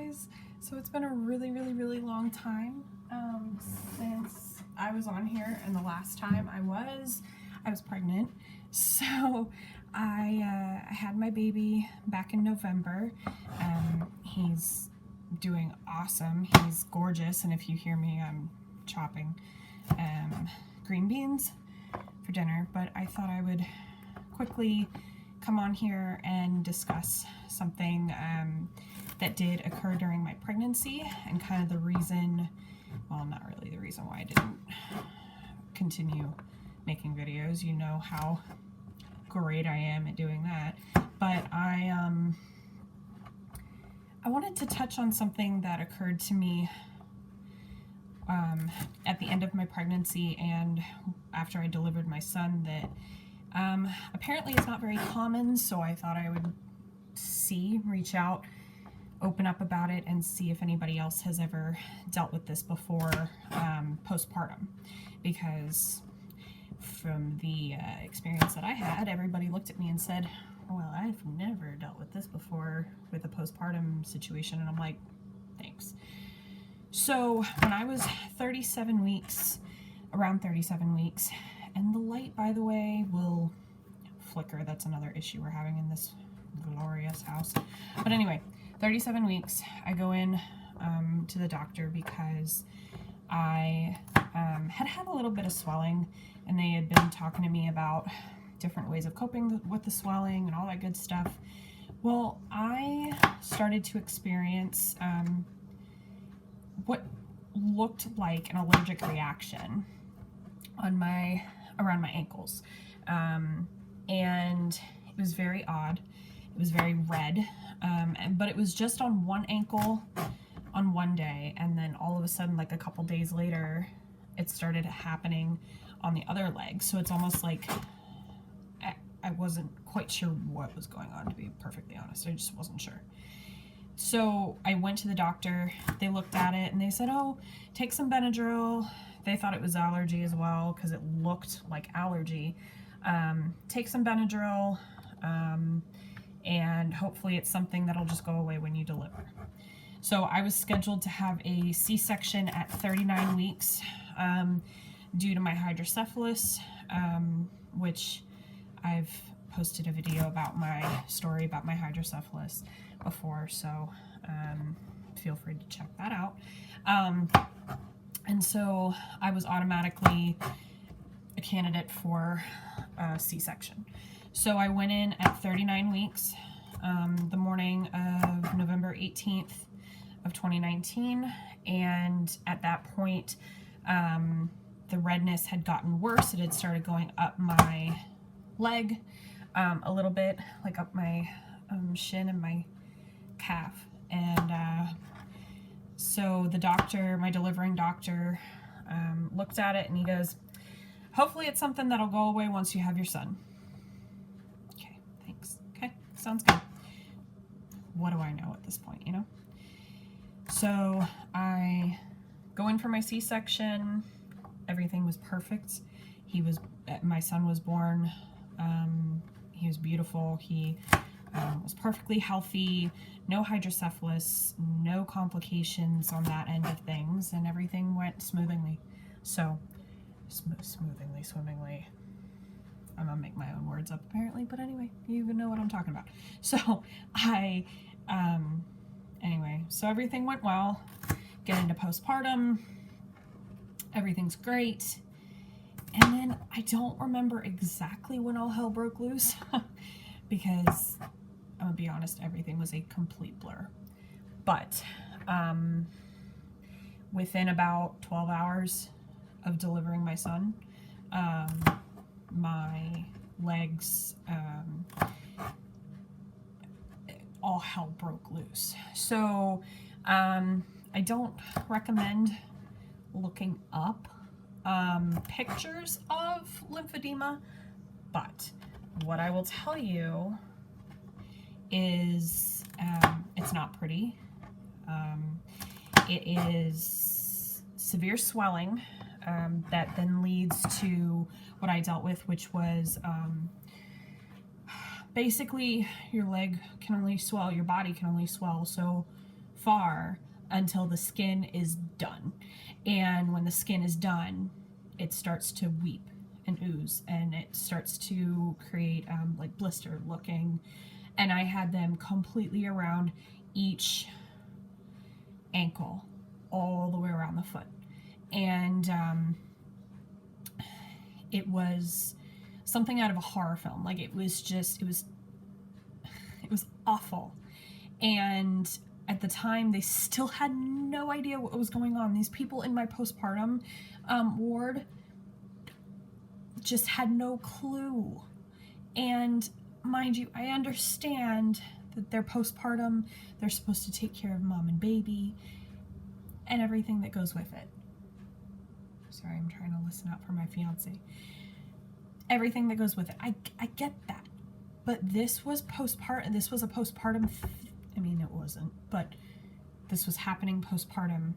guys. So it's been a really long time since I was on here, and the last time I was pregnant. So I had my baby back in November. He's doing awesome. He's gorgeous, and if you hear me, I'm chopping green beans for dinner. But I thought I would quickly come on here and discuss something that did occur during my pregnancy, and kind of the reason, well, not really the reason why I didn't continue making videos. You know how great I am at doing that. But I wanted to touch on something that occurred to me at the end of my pregnancy and after I delivered my son that apparently it's not very common, so I thought I would reach out, open up about it, and see if anybody else has ever dealt with this before postpartum. Because from the experience that I had, everybody looked at me and said, well, I've never dealt with this before with a postpartum situation, and I'm like, thanks. So when I was 37 weeks, around 37 weeks, and the light, by the way, will flicker. That's another issue we're having in this glorious house. But anyway, 37 weeks, I go in to the doctor because I had a little bit of swelling, and they had been talking to me about different ways of coping with the swelling and all that good stuff. Well, I started to experience what looked like an allergic reaction on around my ankles, and it was very odd. It was very red, but it was just on one ankle on one day, and then all of a sudden, like a couple days later, it started happening on the other leg. So it's almost like I wasn't quite sure what was going on, to be perfectly honest. I just wasn't sure. So I went to the doctor. They looked at it and they said, oh, take some Benadryl. They thought it was allergy as well because it looked like allergy. Take some Benadryl, and hopefully it's something that'll just go away when you deliver. So I was scheduled to have a C-section at 39 weeks due to my hydrocephalus, which I've posted a video about my story about my hydrocephalus before, so feel free to check that out. And so I was automatically a candidate for a C-section. So I went in at 39 weeks, the morning of November 18th of 2019, and at that point, the redness had gotten worse. It had started going up my leg a little bit, like up my shin and my calf. And so the doctor, my delivering doctor, looked at it and he goes, hopefully it's something that'll go away once you have your son. Okay, thanks. Okay, sounds good. What do I know at this point, you know? So I go in for my C-section. Everything was perfect. My son was born. He was beautiful. He was perfectly healthy, no hydrocephalus, no complications on that end of things, and everything went smoothly. So, swimmingly. I'm gonna make my own words up apparently, but anyway, you know what I'm talking about. So, anyway, so everything went well. Get into postpartum. Everything's great. And then I don't remember exactly when all hell broke loose because I'm gonna be honest, everything was a complete blur. But within about 12 hours of delivering my son, my legs, all hell broke loose. So I don't recommend looking up pictures of lymphedema, but what I will tell you is it's not pretty. It is severe swelling that then leads to what I dealt with, which was basically your leg can only swell, your body can only swell so far until the skin is done. And when the skin is done, it starts to weep and ooze, and it starts to create like blister looking. And I had them completely around each ankle, all the way around the foot. And it was something out of a horror film. Like, it was awful. And at the time, they still had no idea what was going on. These people in my postpartum ward just had no clue. And mind you, I understand that they're postpartum, they're supposed to take care of mom and baby and everything that goes with it. Sorry, I'm trying to listen up for my fiance. Everything that goes with it. I get that. But this was postpartum. This was a postpartum. I mean, it wasn't, but this was happening postpartum.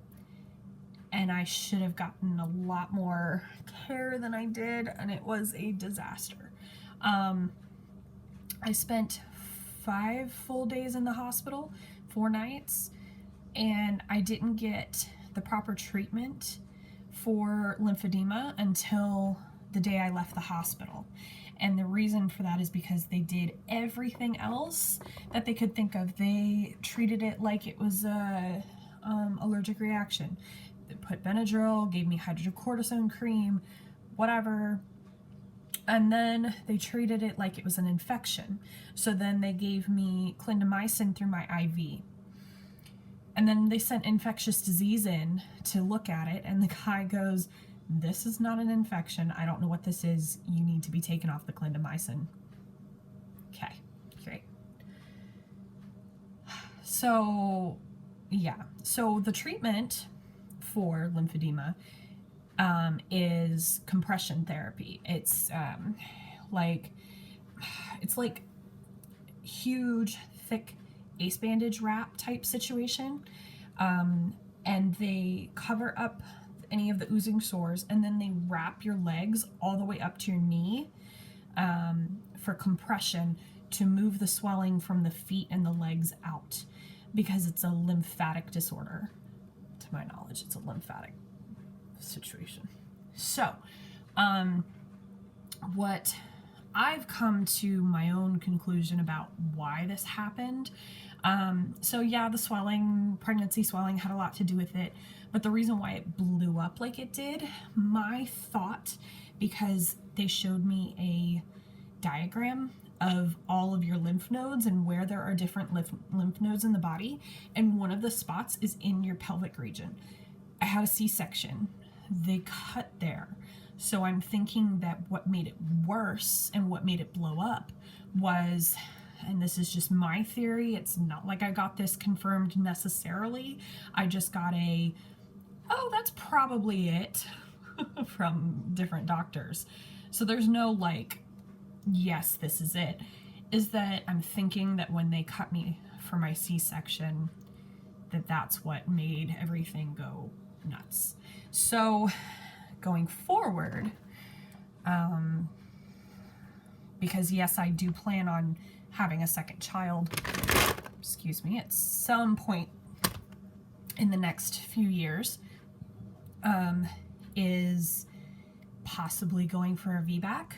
And I should have gotten a lot more care than I did. And it was a disaster. I spent 5 full days in the hospital, 4 nights. And I didn't get the proper treatment for lymphedema until the day I left the hospital. And the reason for that is because they did everything else that they could think of. They treated it like it was a allergic reaction. They put Benadryl, gave me hydrocortisone cream, whatever. And then they treated it like it was an infection. So then they gave me clindamycin through my IV. And then they sent infectious disease in to look at it, and the guy goes, "This is not an infection. I don't know what this is. You need to be taken off the clindamycin." Okay, great. So, yeah. So the treatment for lymphedema is compression therapy. It's like huge, thick ace bandage wrap type situation, and they cover up any of the oozing sores, and then they wrap your legs all the way up to your knee for compression to move the swelling from the feet and the legs out, because it's a lymphatic disorder. To my knowledge, it's a lymphatic situation. So what I've come to my own conclusion about why this happened. So yeah, the swelling, pregnancy swelling had a lot to do with it, but the reason why it blew up like it did, my thought, because they showed me a diagram of all of your lymph nodes and where there are different lymph nodes in the body, and one of the spots is in your pelvic region. I had a C-section. They cut there. So I'm thinking that what made it worse and what made it blow up was, and this is just my theory, it's not like I got this confirmed necessarily, I just got oh, that's probably it from different doctors. So there's no like, yes, this is it. Is that I'm thinking that when they cut me for my C-section, that's what made everything go nuts. So going forward, because yes, I do plan on having a second child, excuse me, at some point in the next few years, is possibly going for a VBAC.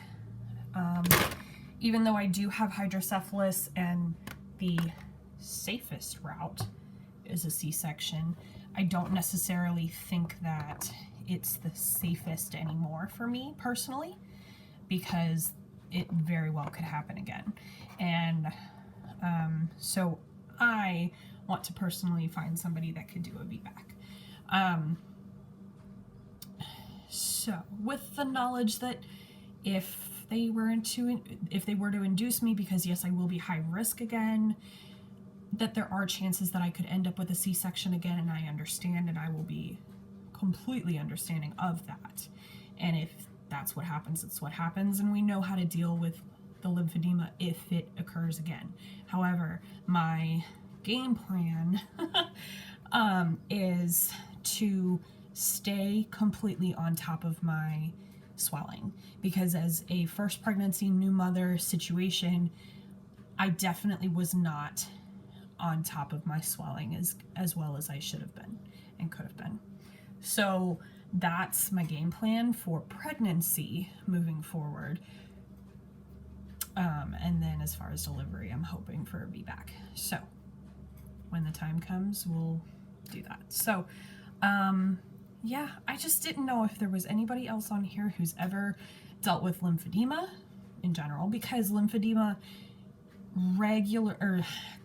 Even though I do have hydrocephalus and the safest route is a C-section, I don't necessarily think that it's the safest anymore for me personally, because it very well could happen again. And so I want to personally find somebody that could do a VBAC. So with the knowledge that if they were to induce me, because yes, I will be high risk again, that there are chances that I could end up with a C-section again, and I understand, and I will be completely understanding of that. And if that's what happens, it's what happens, and we know how to deal with the lymphedema if it occurs again. However, my game plan is to stay completely on top of my swelling, because as a first pregnancy, new mother situation, I definitely was not on top of my swelling as well as I should have been and could have been. So that's my game plan for pregnancy moving forward. And then as far as delivery, I'm hoping for a VBAC. So when the time comes, we'll do that. So, yeah, I just didn't know if there was anybody else on here who's ever dealt with lymphedema in general, because lymphedema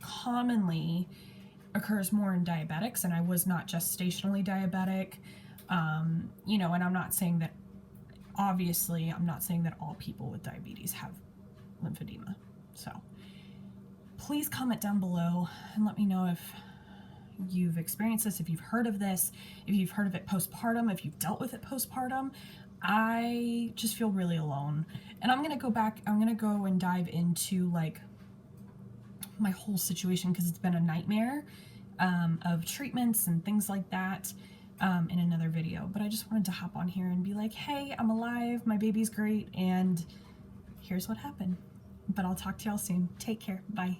commonly occurs more in diabetics, and I was not gestationally diabetic. You know, and I'm not saying that, obviously, I'm not saying that all people with diabetes have lymphedema. So please comment down below and let me know if you've experienced this, if you've heard of this, if you've heard of it postpartum, if you've dealt with it postpartum. I just feel really alone. And I'm going to go back, I'm going to go and dive into like my whole situation, because it's been a nightmare of treatments and things like that in another video. But I just wanted to hop on here and be like, hey, I'm alive, my baby's great, and here's what happened. But I'll talk to y'all soon. Take care. Bye.